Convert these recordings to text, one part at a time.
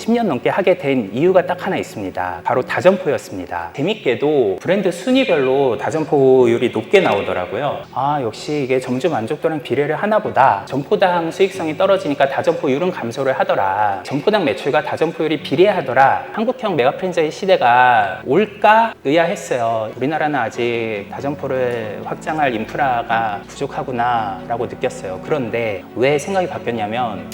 10년 넘게 하게 된 이유가 딱 하나 있습니다. 바로 다점포였습니다. 재밌게도 브랜드 순위별로 다점포율이 높게 나오더라고요. 아, 역시 이게 점주 만족도랑 비례를 하나 보다. 점포당 수익성이 떨어지니까 다점포율은 감소를 하더라. 점포당 매출과 다점포율이 비례하더라. 한국형 메가 프랜차이즈 시대가 올까 의아했어요. 우리나라는 아직 다점포를 확장할 인프라가 부족하구나 라고 느꼈어요. 그런데 왜 생각이 바뀌었냐면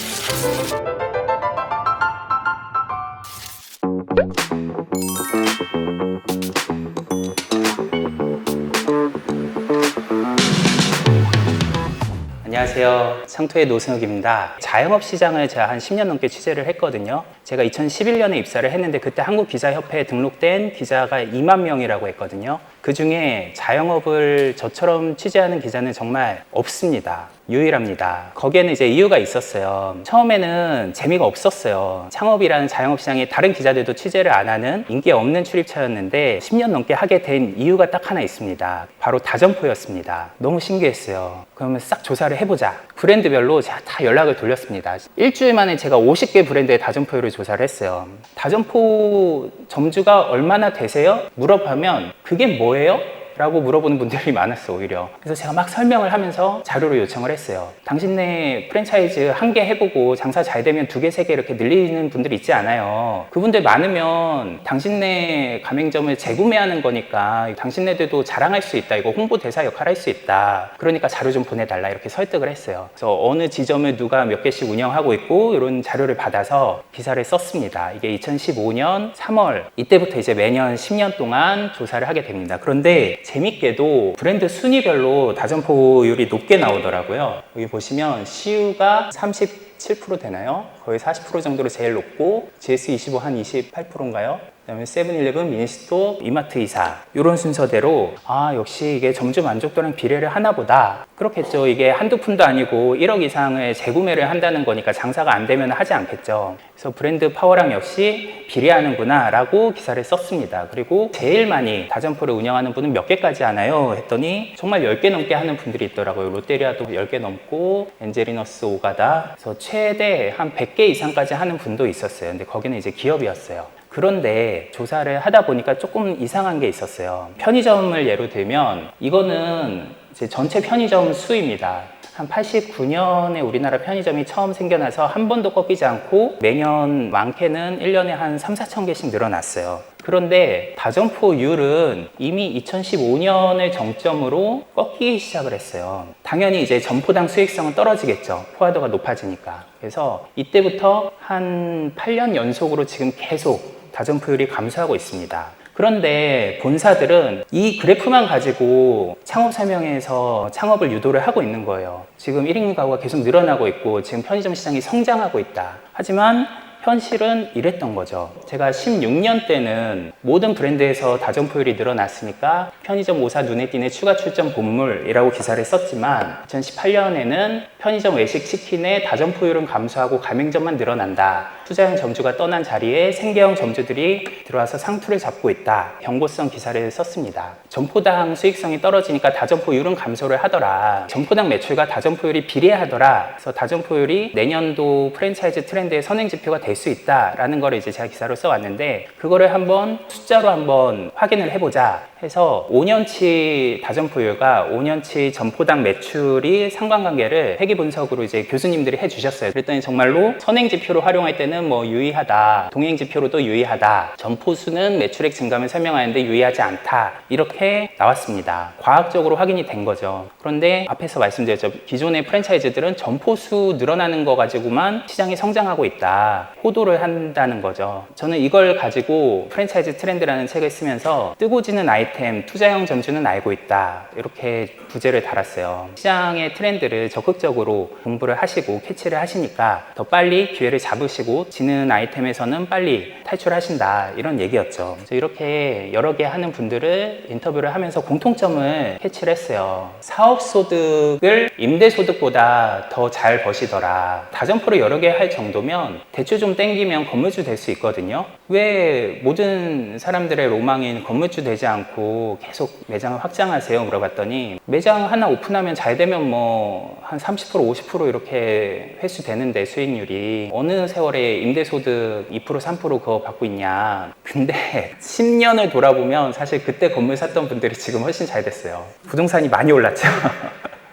안녕하세요. 상토의 노승욱입니다. 자영업 시장을 제가 한 10년 넘게 취재를 했거든요. 제가 2011년에 입사를 했는데 그때 한국기자협회에 등록된 기자가 2만 명이라고 했거든요. 그 중에 자영업을 저처럼 취재하는 기자는 정말 없습니다. 유일합니다. 거기에는 이제 이유가 있었어요. 처음에는 재미가 없었어요. 창업이라는 자영업 시장에 다른 기자들도 취재를 안 하는 인기 없는 출입처였는데 10년 넘게 하게 된 이유가 딱 하나 있습니다. 바로 다점포였습니다. 너무 신기했어요. 그러면 싹 조사를 해보자. 브랜드별로 제가 다 연락을 돌렸습니다. 일주일 만에 제가 50개 브랜드의 다점포율을 조사를 했어요. 다점포 점주가 얼마나 되세요? 물어보면 그게 뭐예요? 라고 물어보는 분들이 많았어, 오히려. 그래서 제가 막 설명을 하면서 자료를 요청을 했어요. 당신네 프랜차이즈 1개 해보고 장사 잘 되면 2개, 3개 이렇게 늘리는 분들 있지 않아요. 그분들 많으면 당신네 가맹점을 재구매하는 거니까 당신네들도 자랑할 수 있다. 이거 홍보대사 역할 할 수 있다. 그러니까 자료 좀 보내달라. 이렇게 설득을 했어요. 그래서 어느 지점을 누가 몇 개씩 운영하고 있고 이런 자료를 받아서 기사를 썼습니다. 이게 2015년 3월 이때부터 이제 매년 10년 동안 조사를 하게 됩니다. 그런데 재밌게도 브랜드 순위별로 다점포율이 높게 나오더라고요. 여기 보시면 CU가 37% 되나요? 거의 40% 정도로 제일 높고 GS25 한 28%인가요? 그다음에 세븐일레븐, 미니스토, 이마트 이사 이런 순서대로 아, 역시 이게 점주 만족도랑 비례를 하나 보다. 그렇겠죠. 이게 한두 푼도 아니고 1억 이상을 재구매를 한다는 거니까 장사가 안 되면 하지 않겠죠. 그래서 브랜드 파워랑 역시 비례하는구나 라고 기사를 썼습니다. 그리고 제일 많이 다점포를 운영하는 분은 몇 개까지 하나요? 했더니 정말 10개 넘게 하는 분들이 있더라고요. 롯데리아도 10개 넘고 엔젤리너스, 오가다, 그래서 최대 한 100개 이상까지 하는 분도 있었어요. 근데 거기는 이제 기업이었어요. 그런데 조사를 하다 보니까 조금 이상한 게 있었어요. 편의점을 예로 들면 이거는 이제 전체 편의점 수입니다. 한 89년에 우리나라 편의점이 처음 생겨나서 한 번도 꺾이지 않고 매년 많게는 1년에 한 3, 4천 개씩 늘어났어요. 그런데 다점포율은 이미 2015년을 정점으로 꺾이기 시작을 했어요. 당연히 이제 점포당 수익성은 떨어지겠죠. 포화도가 높아지니까. 그래서 이때부터 한 8년 연속으로 지금 계속 다점포율이 감소하고 있습니다. 그런데 본사들은 이 그래프만 가지고 창업 설명회에서 창업을 유도를 하고 있는 거예요. 지금 1인 가구가 계속 늘어나고 있고 지금 편의점 시장이 성장하고 있다. 하지만 현실은 이랬던 거죠. 제가 16년 때는 모든 브랜드에서 다점포율이 늘어났으니까 편의점 5사 눈에 띄는 추가 출점 본물이라고 기사를 썼지만 2018년에는 편의점 외식 치킨의 다점포율은 감소하고 가맹점만 늘어난다. 투자형 점주가 떠난 자리에 생계형 점주들이 들어와서 상투를 잡고 있다. 경고성 기사를 썼습니다. 점포당 수익성이 떨어지니까 다점포율은 감소를 하더라. 점포당 매출과 다점포율이 비례하더라. 그래서 다점포율이 내년도 프랜차이즈 트렌드의 선행지표가 될 수 있다라는 거를 이제 제가 기사로 써왔는데 그거를 한번 숫자로 한번 확인을 해보자 해서 5년치 다점포율과 5년치 점포당 매출이 상관관계를 회계 분석으로 이제 교수님들이 해주셨어요. 그랬더니 정말로 선행지표로 활용할 때는 뭐 유의하다, 동행지표로도 유의하다, 점포수는 매출액 증감을 설명하는데 유의하지 않다 이렇게 나왔습니다. 과학적으로 확인이 된 거죠. 그런데 앞에서 말씀드렸죠. 기존의 프랜차이즈들은 점포수 늘어나는 거 가지고만 시장이 성장하고 있다. 호도를 한다는 거죠. 저는 이걸 가지고 프랜차이즈 트렌드라는 책을 쓰면서 뜨고 지는 아이템, 투자형 점주는 알고 있다. 이렇게 부제를 달았어요. 시장의 트렌드를 적극적으로 공부를 하시고 캐치를 하시니까 더 빨리 기회를 잡으시고 지는 아이템에서는 빨리 탈출하신다, 이런 얘기였죠. 그래서 이렇게 여러 개 하는 분들을 인터뷰를 하면서 공통점을 캐치를 했어요. 사업소득을 임대소득보다 더 잘 버시더라. 다점포를 여러 개 할 정도면 대출 좀 땡기면 건물주 될 수 있거든요. 왜 모든 사람들의 로망인 건물주 되지 않고 계속 매장을 확장하세요? 물어봤더니 매장 하나 오픈하면 잘 되면 뭐 한 30% 50% 이렇게 회수 되는데 수익률이 어느 세월에 임대소득 2% 3% 그거 받고 있냐. 근데 10년을 돌아보면 사실 그때 건물 샀던 분들이 지금 훨씬 잘 됐어요. 부동산이 많이 올랐죠.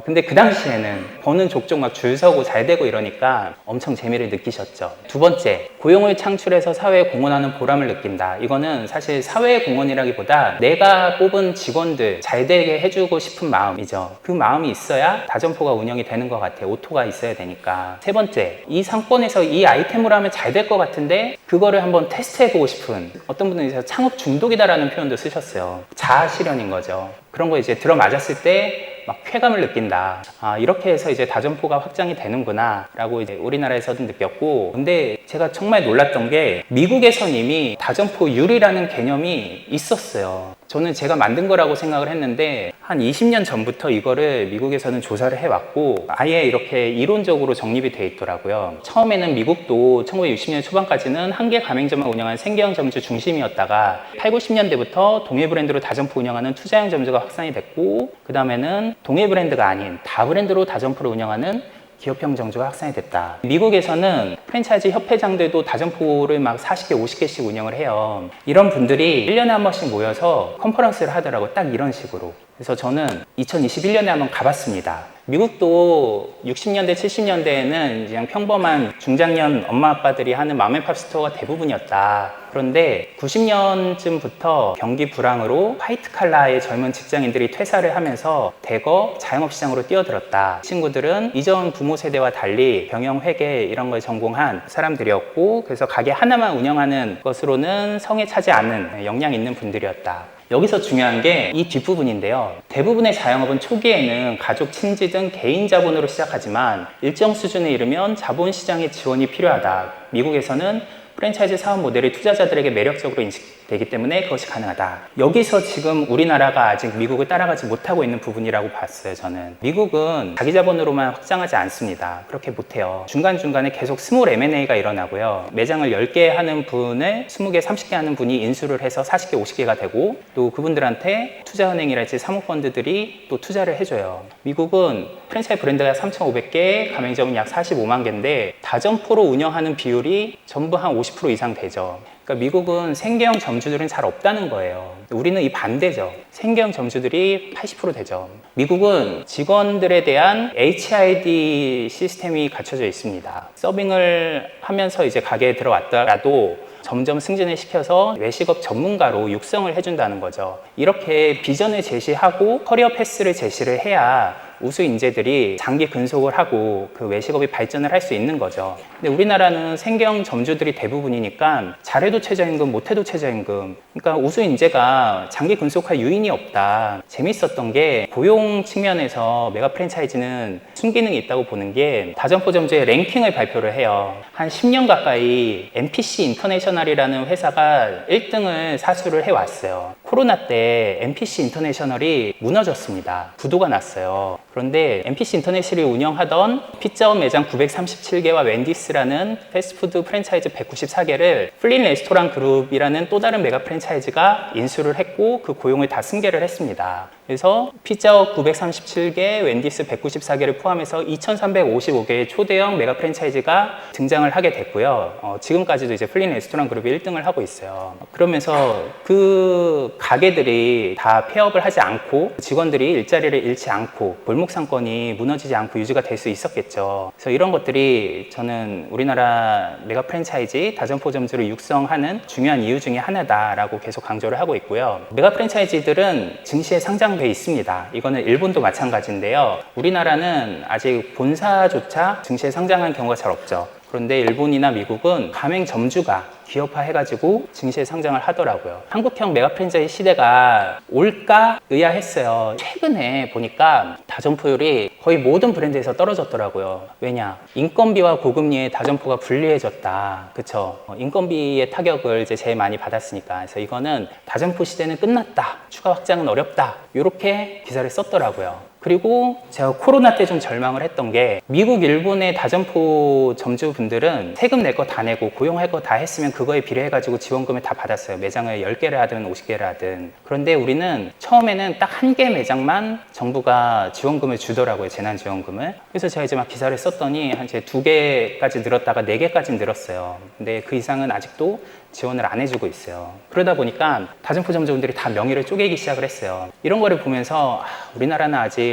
근데 그 당시에는 버는 족족 막 줄 서고 잘 되고 이러니까 엄청 재미를 느끼셨죠. 두 번째, 고용을 창출해서 사회에 공헌하는 보람을 느낀다. 이거는 사실 사회에 공헌이라기보다 내가 뽑은 직원들 잘 되게 해주고 싶은 마음이죠. 그 마음이 있어야 다점포가 운영이 되는 것 같아요. 오토가 있어야 되니까. 세 번째, 이 상권에서 이 아이템으로 하면 잘 될 것 같은데 그거를 한번 테스트해보고 싶은, 어떤 분은 이제 창업 중독이다라는 표현도 쓰셨어요. 자아 실현인 거죠. 그런 거 이제 들어맞았을 때 막 쾌감을 느낀다. 아, 이렇게 해서 이제 다점포가 확장이 되는구나 라고 이제 우리나라에서도 느꼈고, 근데 제가 정말 놀랐던 게 미국에선 이미 다점포율이라는 개념이 있었어요. 저는 제가 만든 거라고 생각을 했는데 한 20년 전부터 이거를 미국에서는 조사를 해왔고 아예 이렇게 이론적으로 정립이 돼 있더라고요. 처음에는 미국도 1960년 초반까지는 한 개 가맹점을 운영하는 생계형 점주 중심이었다가 8, 90년대부터 동일 브랜드로 다점포 운영하는 투자형 점주가 확산이 됐고, 그 다음에는 동일 브랜드가 아닌 다브랜드로 다점포를 운영하는 기업형 점주가 확산이 됐다. 미국에서는 프랜차이즈 협회장들도 다점포를 막 40개, 50개씩 운영을 해요. 이런 분들이 1년에 한 번씩 모여서 컨퍼런스를 하더라고요. 딱 이런 식으로. 그래서 저는 2021년에 한번 가봤습니다. 미국도 60년대, 70년대에는 그냥 평범한 중장년 엄마 아빠들이 하는 맘앤팝 스토어가 대부분이었다. 그런데 90년쯤부터 경기 불황으로 화이트 칼라의 젊은 직장인들이 퇴사를 하면서 대거 자영업 시장으로 뛰어들었다. 친구들은 이전 부모 세대와 달리 경영, 회계 이런 걸 전공한 사람들이었고, 그래서 가게 하나만 운영하는 것으로는 성에 차지 않는 역량 있는 분들이었다. 여기서 중요한 게 이 뒷부분인데요. 대부분의 자영업은 초기에는 가족, 친지 등 개인 자본으로 시작하지만 일정 수준에 이르면 자본시장의 지원이 필요하다. 미국에서는 프랜차이즈 사업 모델이 투자자들에게 매력적으로 인식되기 때문에 그것이 가능하다. 여기서 지금 우리나라가 아직 미국을 따라가지 못하고 있는 부분이라고 봤어요, 저는. 미국은 자기 자본으로만 확장하지 않습니다. 그렇게 못해요. 중간중간에 계속 스몰 M&A가 일어나고요. 매장을 10개 하는 분을 20개, 30개 하는 분이 인수를 해서 40개, 50개가 되고, 또 그분들한테 투자은행이랄지 사모펀드들이 또 투자를 해줘요. 미국은 프랜차이즈 브랜드가 3,500개, 가맹점은 약 45만 개인데 다점포로 운영하는 비율이 전부 한 50% 이상 되죠. 그러니까 미국은 생계형 점주들은 잘 없다는 거예요. 우리는 이 반대죠. 생계형 점주들이 80% 되죠. 미국은 직원들에 대한 HID 시스템이 갖춰져 있습니다. 서빙을 하면서 이제 가게에 들어왔더라도 점점 승진을 시켜서 외식업 전문가로 육성을 해준다는 거죠. 이렇게 비전을 제시하고 커리어 패스를 제시를 해야 우수 인재들이 장기 근속을 하고 그 외식업이 발전을 할 수 있는 거죠. 근데 우리나라는 생계형 점주들이 대부분이니까 잘해도 최저임금, 못해도 최저임금. 그러니까 우수 인재가 장기 근속할 유인이 없다. 재밌었던 게 고용 측면에서 메가 프랜차이즈는 순기능이 있다고 보는 게 다점포 점주의 랭킹을 발표를 해요. 한 10년 가까이 MPC 인터내셔널이라는 회사가 1등을 사수를 해왔어요. 코로나 때 MPC 인터내셔널이 무너졌습니다. 부도가 났어요. 그런데 MPC 인터내셔널이 운영하던 피자원 매장 937개와 웬디스라는 패스트푸드 프랜차이즈 194개를 플린 레스토랑 그룹이라는 또 다른 메가 프랜차이즈가 인수를 했고 그 고용을 다 승계를 했습니다. 그래서 피자헛 937개, 웬디스 194개를 포함해서 2,355개의 초대형 메가 프랜차이즈가 등장을 하게 됐고요. 지금까지도 이제 플린 레스토랑 그룹이 1등을 하고 있어요. 그러면서 그 가게들이 다 폐업을 하지 않고 직원들이 일자리를 잃지 않고 골목 상권이 무너지지 않고 유지가 될 수 있었겠죠. 그래서 이런 것들이 저는 우리나라 메가 프랜차이즈 다점포 점주를 육성하는 중요한 이유 중에 하나다라고 계속 강조를 하고 있고요. 메가 프랜차이즈들은 증시에 상장돼 있습니다. 이거는 일본도 마찬가지인데요. 우리나라는 아직 본사조차 증시에 상장한 경우가 잘 없죠. 그런데 일본이나 미국은 가맹점주가 기업화해가지고 증시에 상장을 하더라고요. 한국형 메가 프랜차이즈 시대가 올까 의아했어요. 최근에 보니까 다점포율이 거의 모든 브랜드에서 떨어졌더라고요. 왜냐? 인건비와 고금리에 다점포가 불리해졌다. 그쵸? 인건비의 타격을 이제 제일 많이 받았으니까. 그래서 이거는 다점포 시대는 끝났다. 추가 확장은 어렵다. 이렇게 기사를 썼더라고요. 그리고 제가 코로나 때 좀 절망을 했던 게 미국, 일본의 다점포 점주분들은 세금 낼 거 다 내고 고용할 거 다 했으면 그거에 비례해가지고 지원금을 다 받았어요. 매장을 10개를 하든 50개를 하든. 그런데 우리는 처음에는 딱 한 개 매장만 정부가 지원금을 주더라고요. 재난지원금을. 그래서 제가 이제 막 기사를 썼더니 한 이제 2개까지 늘었다가 4개까지 늘었어요. 근데 그 이상은 아직도 지원을 안 해주고 있어요. 그러다 보니까 다점포 점주분들이 다 명의를 쪼개기 시작을 했어요. 이런 거를 보면서 우리나라는 아직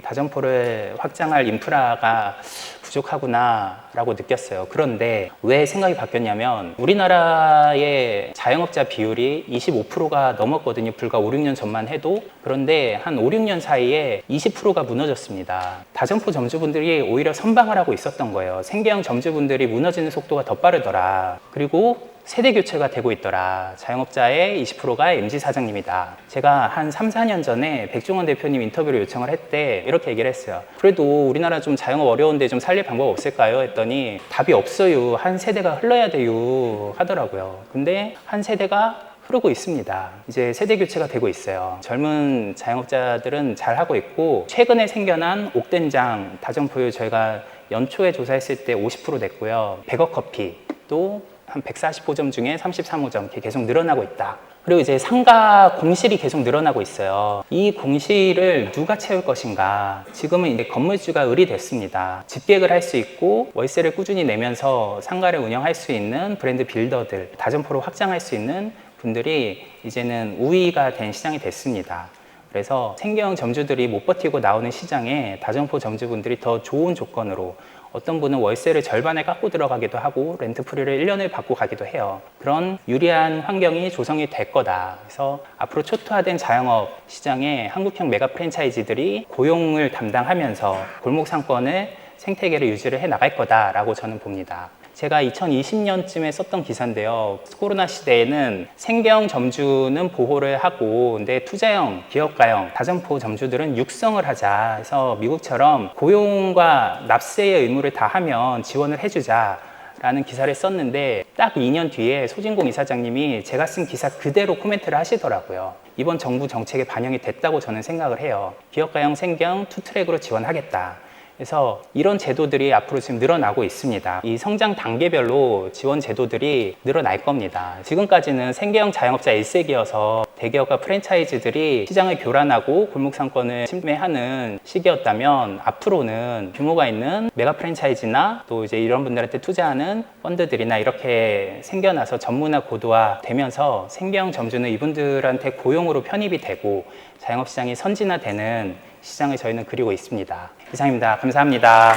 다점포를 확장할 인프라가 부족하구나 라고 느꼈어요. 그런데 왜 생각이 바뀌었냐면 우리나라의 자영업자 비율이 25%가 넘었거든요. 불과 5, 6년 전만 해도. 그런데 한 5, 6년 사이에 20%가 무너졌습니다. 다점포 점주분들이 오히려 선방을 하고 있었던 거예요. 생계형 점주분들이 무너지는 속도가 더 빠르더라. 그리고 세대 교체가 되고 있더라. 자영업자의 20%가 MZ 사장님이다. 제가 한 3, 4년 전에 백종원 대표님 인터뷰를 요청을 했대. 이렇게 얘기를 했어요. 그래도 우리나라 좀 자영업 어려운데 좀 살릴 방법 없을까요? 했더니 답이 없어요. 한 세대가 흘러야 돼요. 하더라고요. 근데 한 세대가 흐르고 있습니다. 이제 세대 교체가 되고 있어요. 젊은 자영업자들은 잘 하고 있고 최근에 생겨난 옥된장 다점포율 저희가 연초에 조사했을 때 50% 됐고요. 100억 커피 또 한 145점 중에 33호점 이렇게 계속 늘어나고 있다. 그리고 이제 상가 공실이 계속 늘어나고 있어요. 이 공실을 누가 채울 것인가? 지금은 이제 건물주가 을이 됐습니다. 집계획을 할 수 있고 월세를 꾸준히 내면서 상가를 운영할 수 있는 브랜드 빌더들, 다점포로 확장할 수 있는 분들이 이제는 우위가 된 시장이 됐습니다. 그래서 생계형 점주들이 못 버티고 나오는 시장에 다점포 점주분들이 더 좋은 조건으로 어떤 분은 월세를 절반에 깎고 들어가기도 하고 렌트프리를 1년을 받고 가기도 해요. 그런 유리한 환경이 조성이 될 거다. 그래서 앞으로 초토화된 자영업 시장에 한국형 메가 프랜차이즈들이 고용을 담당하면서 골목 상권을 생태계를 유지를 해 나갈 거다라고 저는 봅니다. 제가 2020년쯤에 썼던 기사인데요. 코로나 시대에는 생계형 점주는 보호를 하고 근데 투자형, 기업가형, 다점포 점주들은 육성을 하자. 그래서 미국처럼 고용과 납세의 의무를 다 하면 지원을 해주자. 라는 기사를 썼는데 딱 2년 뒤에 소진공 이사장님이 제가 쓴 기사 그대로 코멘트를 하시더라고요. 이번 정부 정책에 반영이 됐다고 저는 생각을 해요. 기업가형, 생계형 투트랙으로 지원하겠다. 그래서 이런 제도들이 앞으로 지금 늘어나고 있습니다. 이 성장 단계별로 지원 제도들이 늘어날 겁니다. 지금까지는 생계형 자영업자 일색이어서 대기업과 프랜차이즈들이 시장을 교란하고 골목상권을 침해하는 시기였다면 앞으로는 규모가 있는 메가 프랜차이즈나 또 이제 이런 분들한테 투자하는 펀드들이나 이렇게 생겨나서 전문화 고도화 되면서 생계형 점주는 이분들한테 고용으로 편입이 되고 자영업시장이 선진화되는 시장을 저희는 그리고 있습니다. 이상입니다. 감사합니다.